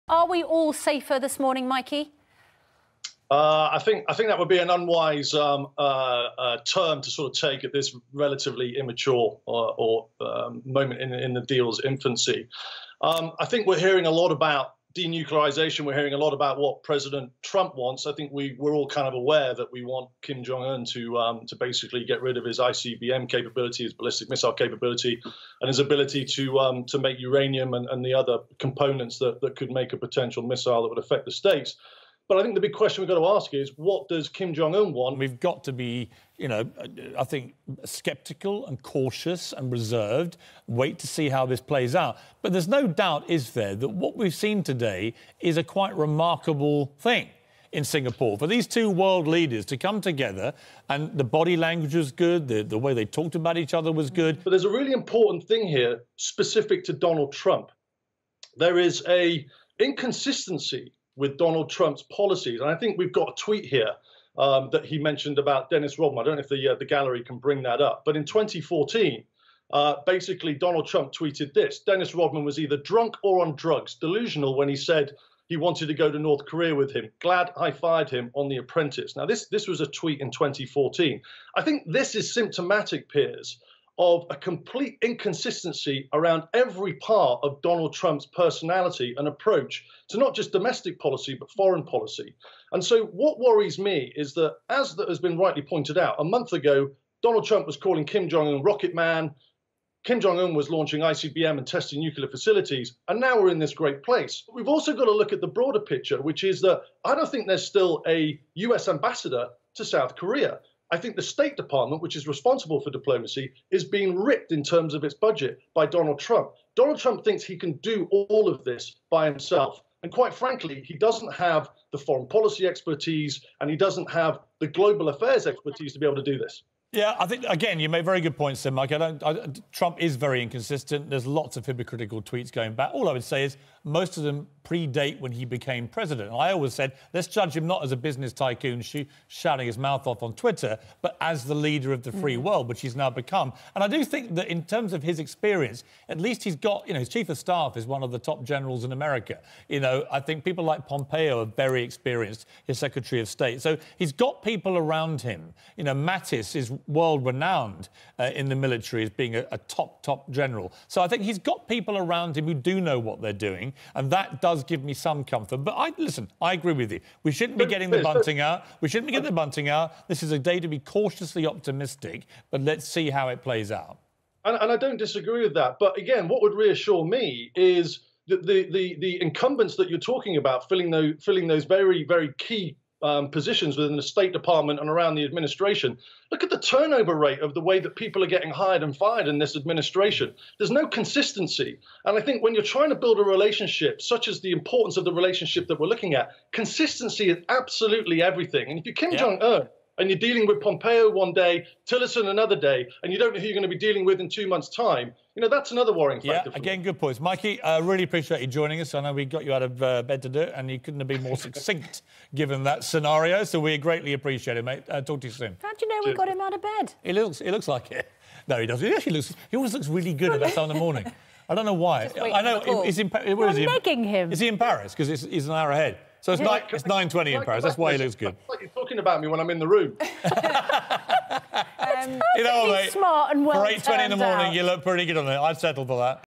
Are we all safer this morning, Mikey? I think that would be an unwise term to sort of take at this relatively immature moment in the deal's infancy. I think we're hearing a lot about denuclearization. We're hearing a lot about what President Trump wants. I think we're all kind of aware that we want Kim Jong-un to basically get rid of his ICBM capability, his ballistic missile capability, and his ability to make uranium and the other components that could make a potential missile that would affect the states. But I think the big question we've got to ask is, what does Kim Jong-un want? We've got to be, I think, sceptical and cautious and reserved, wait to see how this plays out. But there's no doubt, is there, that what we've seen today is a quite remarkable thing in Singapore. For these two world leaders to come together, and the body language was good, the way they talked about each other was good. But there's a really important thing here, specific to Donald Trump. There is a inconsistency with Donald Trump's policies. And I think we've got a tweet here that he mentioned about Dennis Rodman. I don't know if the gallery can bring that up. But in 2014, basically, Donald Trump tweeted this: Dennis Rodman was either drunk or on drugs, delusional when he said he wanted to go to North Korea with him. Glad I fired him on The Apprentice. Now, this was a tweet in 2014. I think this is symptomatic, Piers, of a complete inconsistency around every part of Donald Trump's personality and approach to not just domestic policy, but foreign policy. And so what worries me is that, as that has been rightly pointed out, a month ago, Donald Trump was calling Kim Jong-un Rocket Man. Kim Jong-un was launching ICBM and testing nuclear facilities, and now we're in this great place. We've also got to look at the broader picture, which is that I don't think there's still a US ambassador to South Korea. I think the State Department, which is responsible for diplomacy, is being ripped in terms of its budget by Donald Trump. Donald Trump thinks he can do all of this by himself. And quite frankly, he doesn't have the foreign policy expertise, and he doesn't have the global affairs expertise to be able to do this. Yeah, I think, again, you made very good points there, Mike. Trump is very inconsistent. There's lots of hypocritical tweets going back. All I would say is most of them predate when he became president. And I always said, let's judge him not as a business tycoon shouting his mouth off on Twitter, but as the leader of the free world, which he's now become. And I do think that in terms of his experience, at least he's got, his chief of staff is one of the top generals in America. I think people like Pompeo are very experienced, his Secretary of State. So he's got people around him. Mattis is world-renowned in the military as being a top general. So I think he's got people around him who do know what they're doing, and that does give me some comfort. But I agree with you. We shouldn't be getting the bunting out. We shouldn't be getting the bunting out. This is a day to be cautiously optimistic, but let's see how it plays out. And I don't disagree with that. But again, what would reassure me is that the incumbents that you're talking about filling those very, very key positions within the State Department and around the administration. Look at the turnover rate of the way that people are getting hired and fired in this administration. There's no consistency. And I think when you're trying to build a relationship, such as the importance of the relationship that we're looking at, consistency is absolutely everything. And if you're Kim Jong-un and you're dealing with Pompeo one day, Tillerson another day, and you don't know who you're going to be dealing with in 2 months' time, that's another worrying factor. Yeah, again, good points. Mikey, I really appreciate you joining us. I know we got you out of bed to do it, and you couldn't have been more succinct given that scenario, so we greatly appreciate it, mate. Talk to you soon. How do you know we got him out of bed? He looks like it. No, he doesn't. He always looks really good at that time in the morning. I don't know why. I know. He's in Paris. You're negging him. Is he in Paris? Because he's an hour ahead. So it's 9:20 in Paris. That's why he looks good. It's like you're talking about me when I'm in the room. Mate, smart and well. For 8:20 in the morning, you look pretty good on it. I'd settle for that.